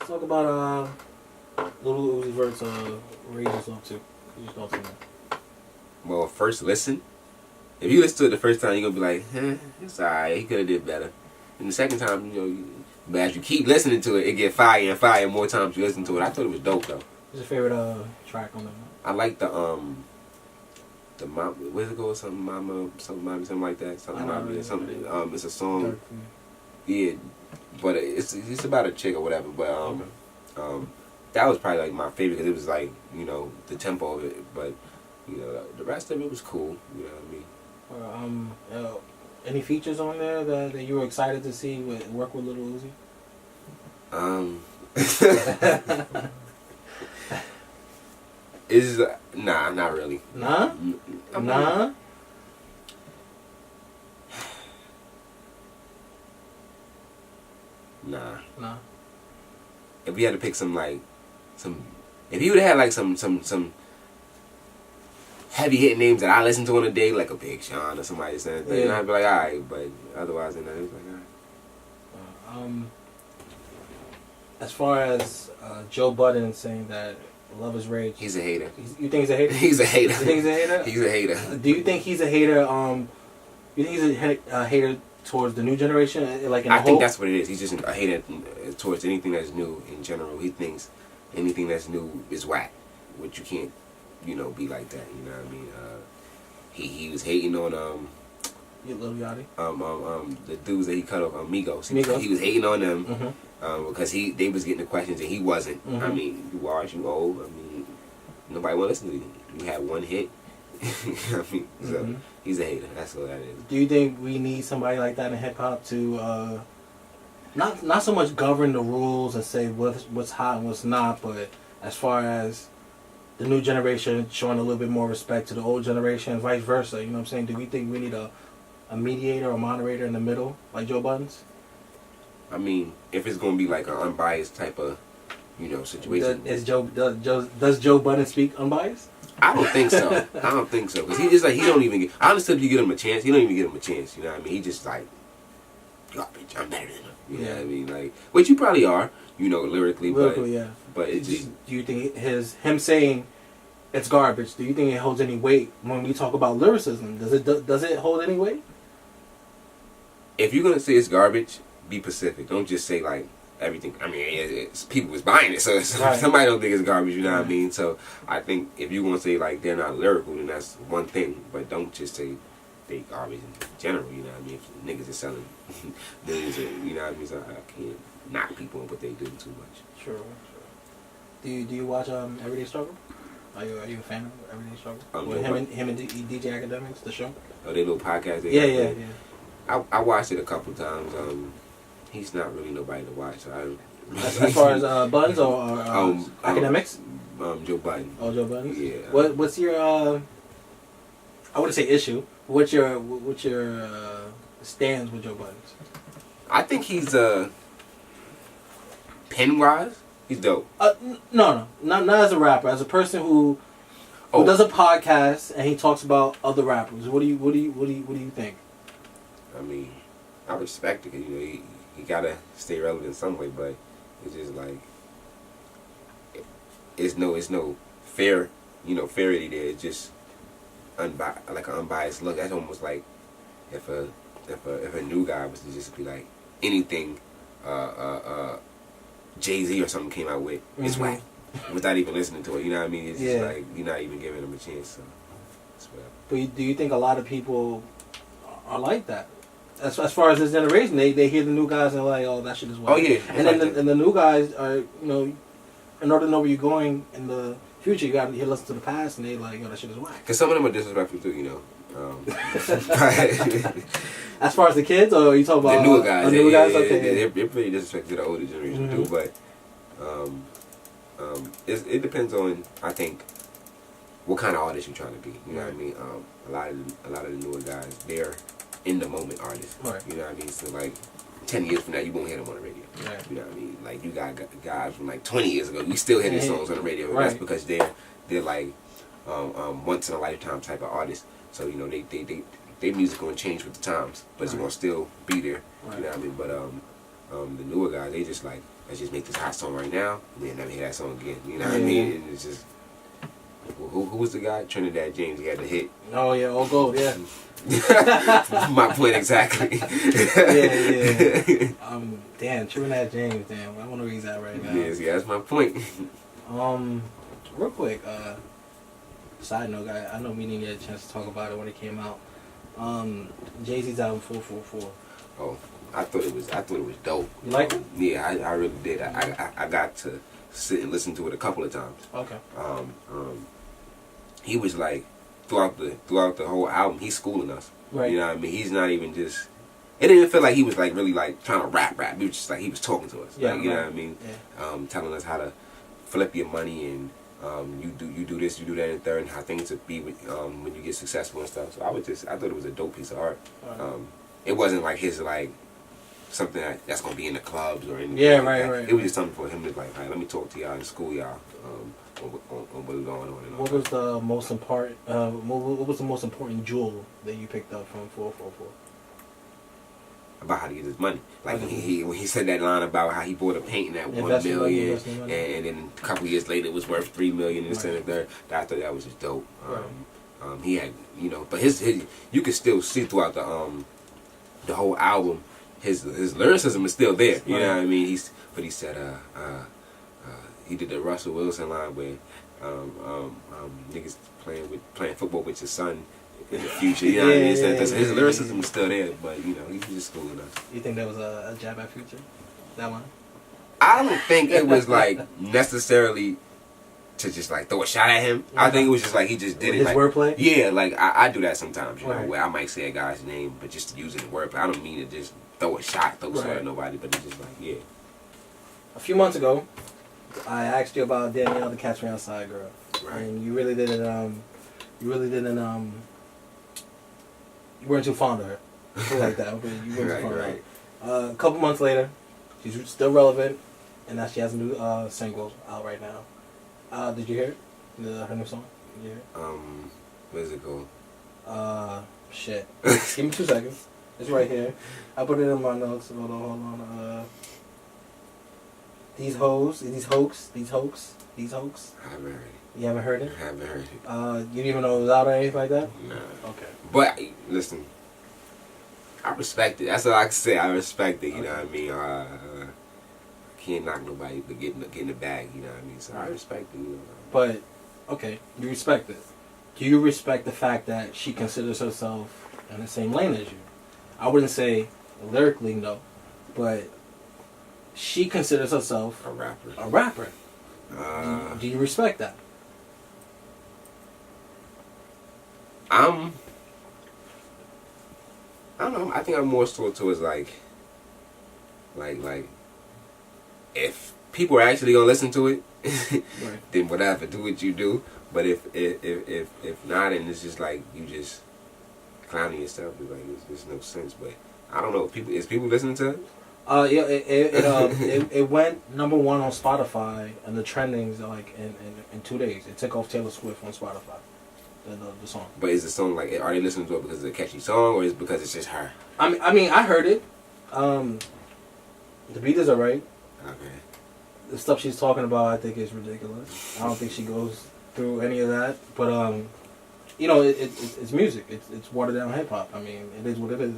Let's talk about Lil Uzi Vert's Rage and Song 2. You just thoughts on that? Well, first listen. If you listen to it the first time, you're gonna be like, it's alright. He could have did better. And the second time, but as you keep listening to it, it get fire and fire. More times you listen to it, I thought it was dope though. What's your favorite track on that? I like the mom. Where's it called? Something mama, something like that. Something mama, something. It's a song. Yeah, but it's about a chick or whatever. But that was probably like my favorite because it was like the tempo of it. But the rest of it was cool. You know what I mean? Any features on there that you were excited to see work with Lil Uzi? Nah, not really. Nah? Nah? Nah. If we had to pick if he would have had like some heavy hitting names that I listen to on a day, like a Big Sean or somebody saying thing, and I'd be like, alright, but otherwise than that, it was like, alright. As far as Joe Budden saying that love is rage, he's a hater. You think he's a hater? He's a hater. You think he's a hater? He's a hater. Do you think he's a hater? You think he's a hater towards the new generation? I think that's what it is. He's just a hater towards anything that's new in general. He thinks anything that's new is whack, which you can't, be like that. You know what I mean? He was hating on Lil Yachty. The dudes that he cut off, Migos. He was hating on them because they was getting the questions and he wasn't. I mean, you old. I mean, nobody want to listen to you. You had one hit. I mean, so he's a hater. That's what that is. Do you think we need somebody like that in hip hop to not so much govern the rules and say what's hot and what's not, but as far as the new generation showing a little bit more respect to the old generation and vice versa? You know what I'm saying? Do we think we need a mediator or moderator in the middle like Joe Budden's? I mean, if it's gonna be like an unbiased type of situation. Does Joe Budden speak unbiased? I don't think so. I don't think so. Because he just he don't even get... Honestly, if you give him a chance, he don't even give him a chance. You know what I mean? He just like, garbage, I'm better than him. You know what I mean? Like, which you probably are, lyrically. Lyrically, yeah. But it's just... Do you think him saying it's garbage, do you think it holds any weight when we talk about lyricism? Does it hold any weight? If you're going to say it's garbage, be specific. Don't just say like, everything. I mean, people was buying it, so somebody don't think it's garbage. You know what I mean? So I think if you want to say like they're not lyrical, then that's one thing. But don't just say they garbage in general. You know what I mean? If niggas are selling millions, you know what I mean? So I can't knock people on what they do too much. Sure. Do you watch Everyday Struggle? Are you a fan of Everyday Struggle? With him and DJ Academics, the show? Oh, they little podcast. Yeah. I watched it a couple times. He's not really nobody to watch. So as far as Buttons or Academics? Joe Budden. Oh, Joe Budden. Yeah. What's your I wouldn't say issue. What's your stands with Joe Budden? I think he's pen wise, he's dope. No, not as a rapper. As a person who does a podcast and he talks about other rappers. What do you think? I mean, I respect it because he gotta stay relevant in some way, but it's just like it's no fair, fairity there. It's just like an unbiased look. That's almost like if a new guy was to just be like anything Jay-Z or something came out with, it's whack without even listening to it. You know what I mean? It's just like you're not even giving them a chance. So it's whatever. But do you think a lot of people are like that? As far as this generation, they hear the new guys and they're like, oh, that shit is whack. Oh yeah. And then the new guys are, in order to know where you're going in the future, you got to listen to the past, and they like, yo, that shit is whack. Because some of them are disrespectful too, As far as the kids, or you talk about the newer guys? The newer guys, okay. They're pretty disrespectful to the older generation too, but it depends on, I think, what kind of artist you're trying to be. You know what I mean? A lot of the newer guys, they're in the moment artists. Right. You know what I mean? So like 10 years from now, you won't hear them on the radio. Right. You know what I mean? Like you got guys from like 20 years ago, you still hear their songs on the radio. Right. That's because they're like once in a lifetime type of artists. So their music gonna change with the times, but it's gonna still be there. Right. You know what I mean? But the newer guys, they just like let's just make this hot song right now. We'll never hear that song again. You know what I mean? And it's just who was the guy? Trinidad James. He had the hit. Oh yeah, All Gold. Yeah. My point exactly. yeah. Damn, Trinidad James. Damn, I wonder where he's at right now. Yes, yeah, that's my point. Real quick. Side note, I know we didn't get a chance to talk about it when it came out. Jay-Z's album 444. Oh, I thought it was dope. You like it? Yeah, I really did. I got to sit and listen to it a couple of times. Okay. He was like throughout the whole album, he's schooling us. Right. You know what I mean? He's not even just. It didn't even feel like he was like really like trying to rap. He was just like he was talking to us. Yeah. Like, you know what I mean? Yeah. Telling us how to flip your money and you do this, you do that, and third, and how things would be when you get successful and stuff. So I thought it was a dope piece of art. Right. It wasn't like his like something that's gonna be in the clubs or anything. Yeah, like right. It was just something for him to like, all right, let me talk to y'all and school y'all on what's going on. And all what was the most important? What was the most important jewel that you picked up from 444? About how to get his money. Like when he said that line about how he bought a painting at $1 million, and then a couple years later it was worth $3 million and this and that. I thought that was just dope. He had, but his you could still see throughout the whole album, his lyricism is still there. You know what I mean? He said he did the Russell Wilson line where niggas playing football with your son in the future. You know what I mean? His lyricism is still there, but he was just schooling us. You think that was a jab at Future? That one? I don't think it was like necessarily to just like throw a shot at him. I think it was just like he just did it. His like, wordplay? Yeah, like I do that sometimes, where I might say a guy's name, but just to use it in wordplay. I don't mean to just throw a shot at nobody, but it's just like, yeah. A few months ago, I asked you about Danielle, the Catch Me Outside girl. Right. And you really didn't, you weren't too fond of her. Something like that. Okay? You weren't too fond of her. A couple months later, she's still relevant, and now she has a new single out right now. Did you hear it? Her new song? Did you hear it? Where's it go? Shit. Give me 2 seconds. It's right here. I put it in my notes. Hold on. These hoes. I haven't heard it. You haven't heard it? I haven't heard it. You didn't even know it was out or anything like that? Nah. Okay. But, listen, I respect it. That's all I can say. I respect it, you know what I mean? I can't knock nobody for getting the bag, you know what I mean? So I respect it, But, okay, you respect it. Do you respect the fact that she considers herself in the same lane as you? I wouldn't say lyrically, no, but she considers herself a rapper. A rapper. Do you respect that? I don't know. I think I'm more so towards like if people are actually gonna listen to it, then whatever, do what you do. But if not, and it's just like you just clowning yourself, it's like there's no sense. But I don't know. Is people listening to it? Yeah, it went #1 on Spotify and the trendings like in 2 days. It took off Taylor Swift on Spotify. The song. But is the song like, are they listening to it because it's a catchy song, or is it because it's just her? I mean, I heard it. The beat is alright. Okay. The stuff she's talking about, I think, is ridiculous. I don't think she goes through any of that. But it's music. It's watered down hip hop. I mean, it is what it is.